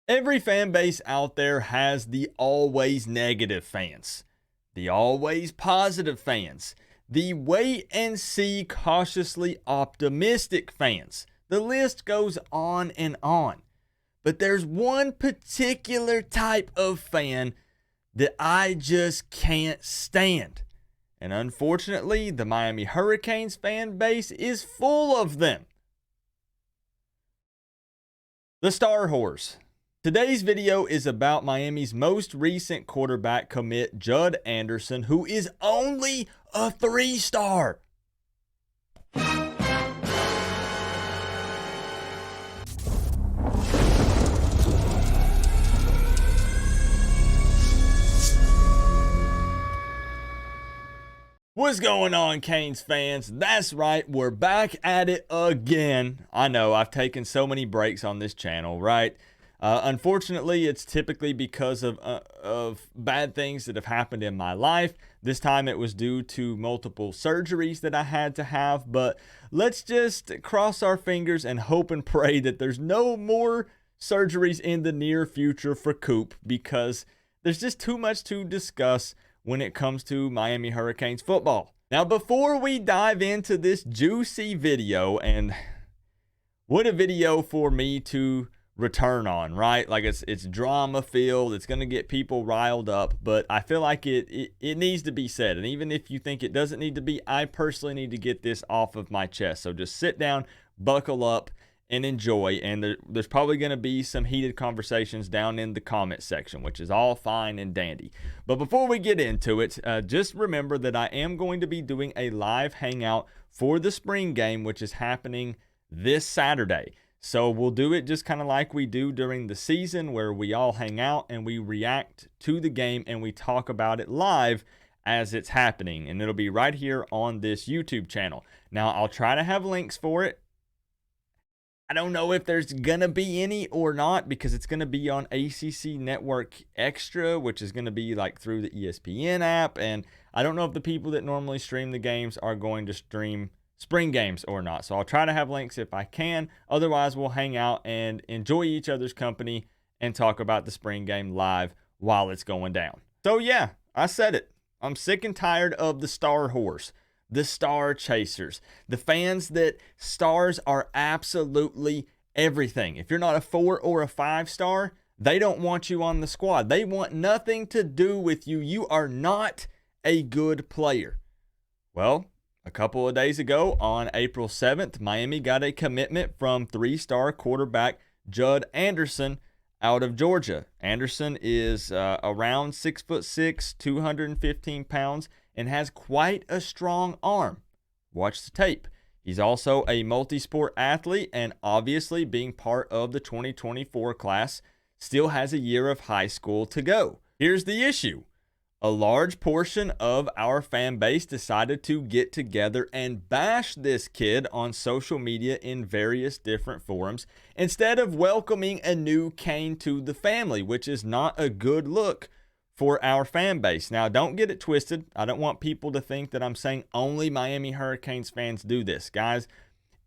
Every fan base out there has the always negative fans, the always positive fans, the wait and see cautiously optimistic fans. The list goes on and on. But there's one particular type of fan that I just can't stand. And unfortunately, the Miami Hurricanes fan base is full of them. The Star Horse. Today's video is about Miami's most recent quarterback commit, Judd Anderson, who is only a 3-star. What's going on, Canes fans? That's right, we're back at it again. I know, I've taken so many breaks on this channel, right? Unfortunately, it's typically because of bad things that have happened in my life. This time it was due to multiple surgeries that I had to have, but let's just cross our fingers and hope and pray that there's no more surgeries in the near future for Coop, because there's just too much to discuss when it comes to Miami Hurricanes football. Now, before we dive into this juicy video, and what a video for me to return on, right? Like it's drama filled, it's going to get people riled up, but I feel like it needs to be said. And even if you think it doesn't need to be, I personally need to get this off of my chest. So just sit down, buckle up, and enjoy. And there's probably going to be some heated conversations down in the comment section, which is all fine and dandy. But before we get into it, just remember that I am going to be doing a live hangout for the spring game, which is happening this Saturday. So we'll do it just kind of like we do during the season, where we all hang out and we react to the game and we talk about it live as it's happening. And it'll be right here on this YouTube channel. Now, I'll try to have links for it. I don't know if there's going to be any or not, because it's going to be on ACC Network Extra, which is going to be like through the ESPN app. And I don't know if the people that normally stream the games are going to stream spring games or not. So I'll try to have links if I can. Otherwise, we'll hang out and enjoy each other's company and talk about the spring game live while it's going down. So yeah, I said it. I'm sick and tired of the Star Horse, the star chasers, the fans that stars are absolutely everything. If you're not a 4 or a 5-star, they don't want you on the squad. They want nothing to do with you. You are not a good player. Well, a couple of days ago, on April 7th, Miami got a commitment from 3-star quarterback Judd Anderson out of Georgia. Anderson is around 6'6", 215 pounds, and has quite a strong arm. Watch the tape. He's also a multi-sport athlete, and obviously, being part of the 2024 class, still has a year of high school to go. Here's the issue. A large portion of our fan base decided to get together and bash this kid on social media in various different forums, instead of welcoming a new Cane to the family, which is not a good look for our fan base. Now, don't get it twisted. I don't want people to think that I'm saying only Miami Hurricanes fans do this. Guys,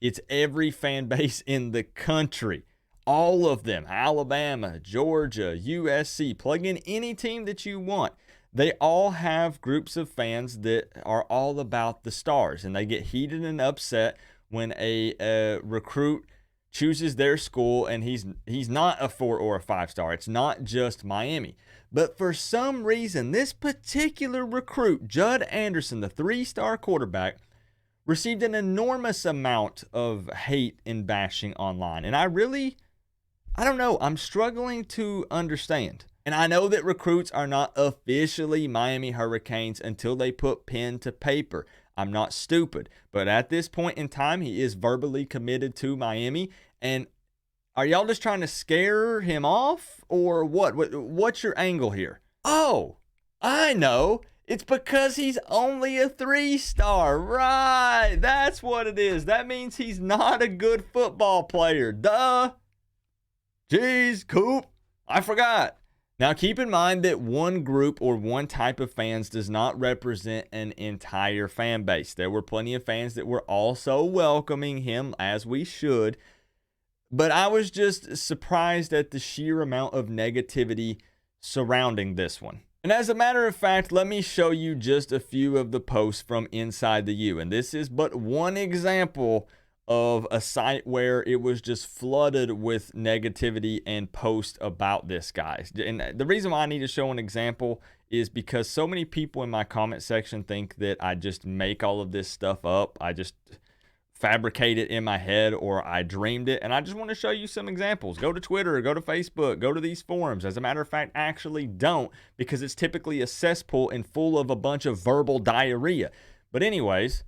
it's every fan base in the country. All of them. Alabama, Georgia, USC. Plug in any team that you want. They all have groups of fans that are all about the stars, and they get heated and upset when a recruit chooses their school and he's not a 4 or a 5-star. It's not just Miami. But for some reason, this particular recruit, Judd Anderson, the 3-star quarterback, received an enormous amount of hate and bashing online. And I don't know, I'm struggling to understand. And I know that recruits are not officially Miami Hurricanes until they put pen to paper. I'm not stupid. But at this point in time, he is verbally committed to Miami. And are y'all just trying to scare him off? Or what? What's your angle here? Oh, I know. It's because he's only a 3-star. Right. That's what it is. That means he's not a good football player. Duh. Jeez, Coop. I forgot. Now, keep in mind that one group or one type of fans does not represent an entire fan base. There were plenty of fans that were also welcoming him, as we should. But I was just surprised at the sheer amount of negativity surrounding this one. And as a matter of fact, let me show you just a few of the posts from inside the U. And this is but one example of a site where it was just flooded with negativity and posts about this guy. And the reason why I need to show an example is because so many people in my comment section think that I just make all of this stuff up. I just fabricate it in my head, or I dreamed it. And I just want to show you some examples. Go to Twitter, go to Facebook, go to these forums. As a matter of fact, actually don't, because it's typically a cesspool and full of a bunch of verbal diarrhea. But anyways,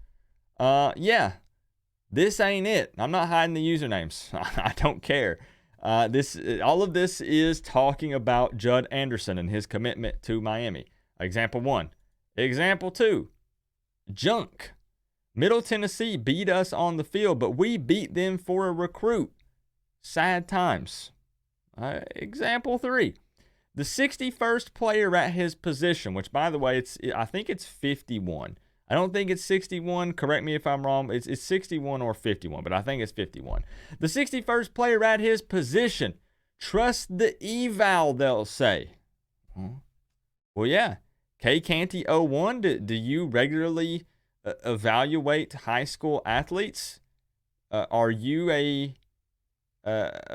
yeah, this ain't it. I'm not hiding the usernames. I don't care. All of this is talking about Judd Anderson and his commitment to Miami. Example 1. Example 2. Junk. Middle Tennessee beat us on the field, but we beat them for a recruit. Sad times. Example 3. The 61st player at his position, which, by the way, I think it's 51. I don't think it's 61. Correct me if I'm wrong. It's 61 or 51, but I think it's 51. The 61st player at his position. Trust the eval, they'll say. Well, yeah. K Canty 01, do you regularly evaluate high school athletes? Are you a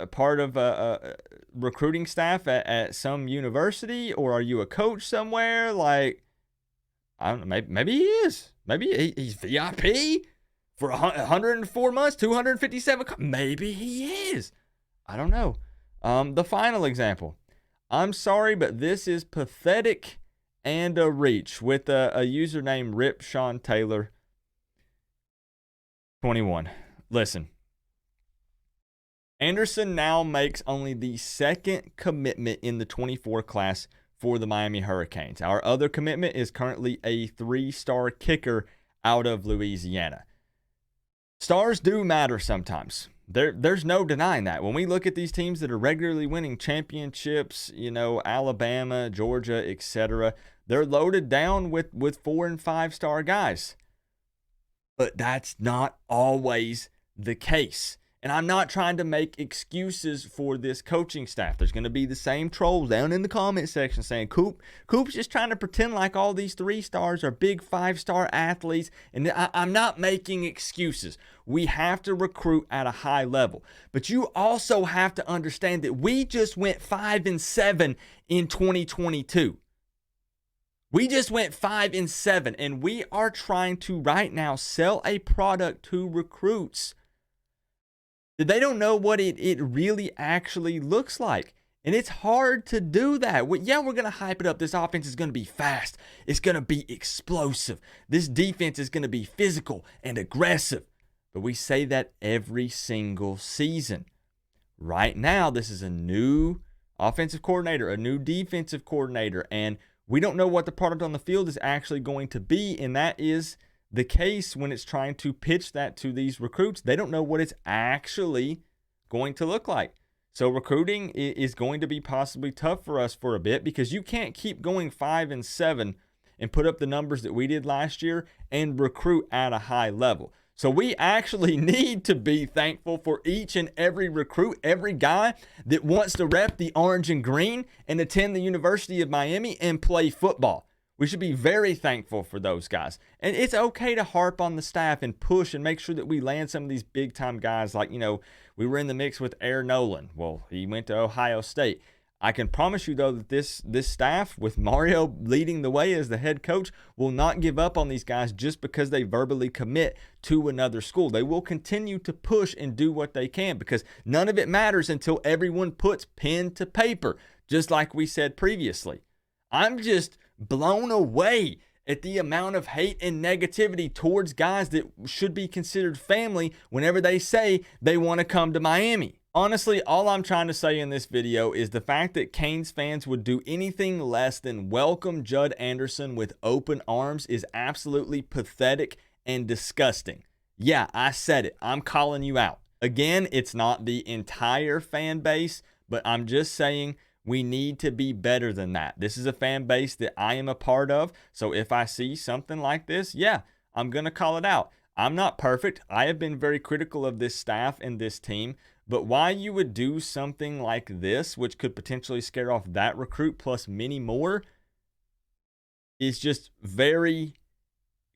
part of a recruiting staff at some university, or are you a coach somewhere? Like, I don't know, maybe he is. Maybe he's VIP for 104 months, 257. Maybe he is. I don't know. The final example. I'm sorry, but this is pathetic and a reach, with a username Rip Sean Taylor 21. Listen. Anderson now makes only the second commitment in the 24 class for the Miami Hurricanes. Our other commitment is currently a 3-star kicker out of Louisiana. Stars do matter sometimes. There's no denying that. When we look at these teams that are regularly winning championships, Alabama, Georgia, etc., they're loaded down with 4- and 5-star guys. But that's not always the case. And I'm not trying to make excuses for this coaching staff. There's going to be the same trolls down in the comment section saying, Coop's just trying to pretend like all these 3-stars are big 5-star athletes. And I'm not making excuses. We have to recruit at a high level. But you also have to understand that we just went 5-7 in 2022. We just went 5-7, and we are trying to right now sell a product to recruits. They don't know what it really actually looks like. And it's hard to do that. Yeah, we're going to hype it up. This offense is going to be fast. It's going to be explosive. This defense is going to be physical and aggressive. But we say that every single season. Right now, this is a new offensive coordinator, a new defensive coordinator, and we don't know what the product on the field is actually going to be, and that is the case when it's trying to pitch that to these recruits. They don't know what it's actually going to look like. So recruiting is going to be possibly tough for us for a bit, because you can't keep going 5-7 and put up the numbers that we did last year and recruit at a high level. So we actually need to be thankful for each and every recruit, every guy that wants to rep the orange and green and attend the University of Miami and play football. We should be very thankful for those guys. And it's okay to harp on the staff and push and make sure that we land some of these big-time guys. Like, we were in the mix with Air Nolan. Well, he went to Ohio State. I can promise you, though, that this staff, with Mario leading the way as the head coach, will not give up on these guys just because they verbally commit to another school. They will continue to push and do what they can, because none of it matters until everyone puts pen to paper, just like we said previously. I'm just blown away at the amount of hate and negativity towards guys that should be considered family whenever they say they want to come to Miami. Honestly, all I'm trying to say in this video is the fact that Canes fans would do anything less than welcome Judd Anderson with open arms is absolutely pathetic and disgusting. Yeah, I said it. I'm calling you out. Again, it's not the entire fan base, but I'm just saying we need to be better than that. This is a fan base that I am a part of, so if I see something like this, yeah, I'm going to call it out. I'm not perfect. I have been very critical of this staff and this team, But why you would do something like this, which could potentially scare off that recruit plus many more, is just very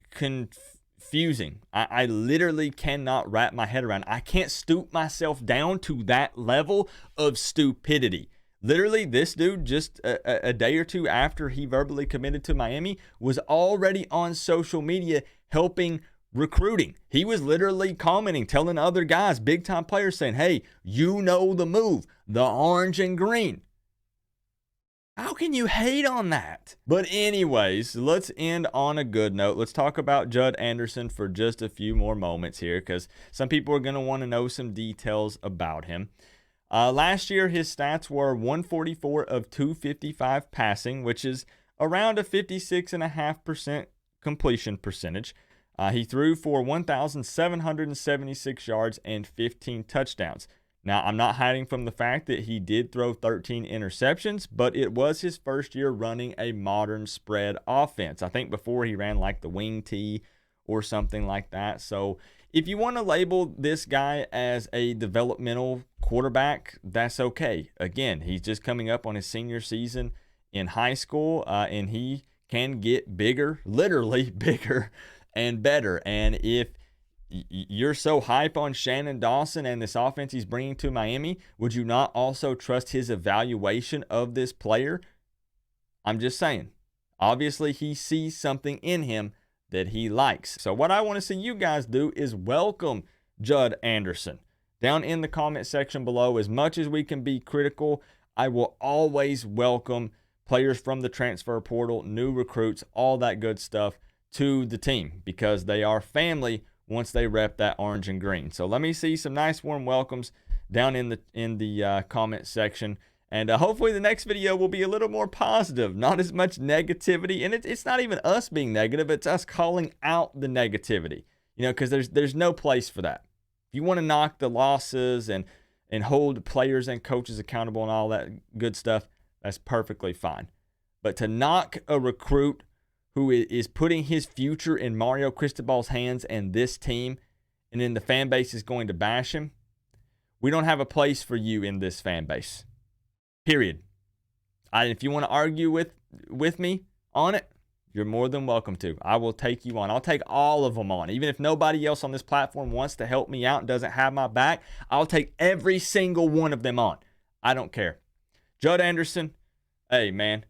confusing. I literally cannot wrap my head around. I can't stoop myself down to that level of stupidity. Literally, this dude just a day or two after he verbally committed to Miami was already on social media helping recruiting. He was literally commenting, telling other guys, big time players, saying, hey, you know the move, the orange and green. How can you hate on that? But anyways, let's end on a good note. Let's talk about Judd Anderson for just a few more moments here, because some people are going to want to know some details about him. Last year, his stats were 144 of 255 passing, which is around a 56.5% completion percentage. He threw for 1,776 yards and 15 touchdowns. Now, I'm not hiding from the fact that he did throw 13 interceptions, but it was his first year running a modern spread offense. I think before he ran like the wing tee or something like that. So if you want to label this guy as a developmental quarterback, that's okay. Again, he's just coming up on his senior season in high school, and he can get bigger, literally bigger and better. And if you're so hype on Shannon Dawson and this offense he's bringing to Miami, would you not also trust his evaluation of this player? I'm just saying. Obviously, he sees something in him that he likes. So what I want to see you guys do is welcome Judd Anderson down in the comment section below. As much as we can be critical, I will always welcome players from the transfer portal, new recruits, all that good stuff to the team, because they are family once they rep that orange and green. So let me see some nice warm welcomes down in the comment section. And hopefully the next video will be a little more positive, not as much negativity. And it's not even us being negative, it's us calling out the negativity, because there's no place for that. If you want to knock the losses and hold players and coaches accountable and all that good stuff, that's perfectly fine. But to knock a recruit who is putting his future in Mario Cristobal's hands and this team, and then the fan base is going to bash him, we don't have a place for you in this fan base. Period. If you want to argue with me on it, you're more than welcome to. I will take you on. I'll take all of them on. Even if nobody else on this platform wants to help me out and doesn't have my back, I'll take every single one of them on. I don't care. Judd Anderson, hey, man,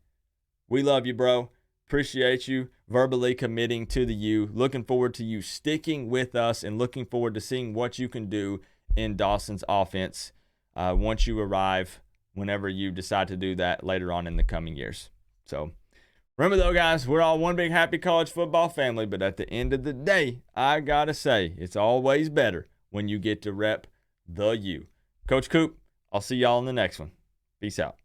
we love you, bro. Appreciate you verbally committing to the U. Looking forward to you sticking with us and looking forward to seeing what you can do in Dawson's offense once you arrive, whenever you decide to do that later on in the coming years. So remember though, guys, we're all one big happy college football family, but at the end of the day, I gotta say, it's always better when you get to rep the U. Coach Coop, I'll see y'all in the next one. Peace out.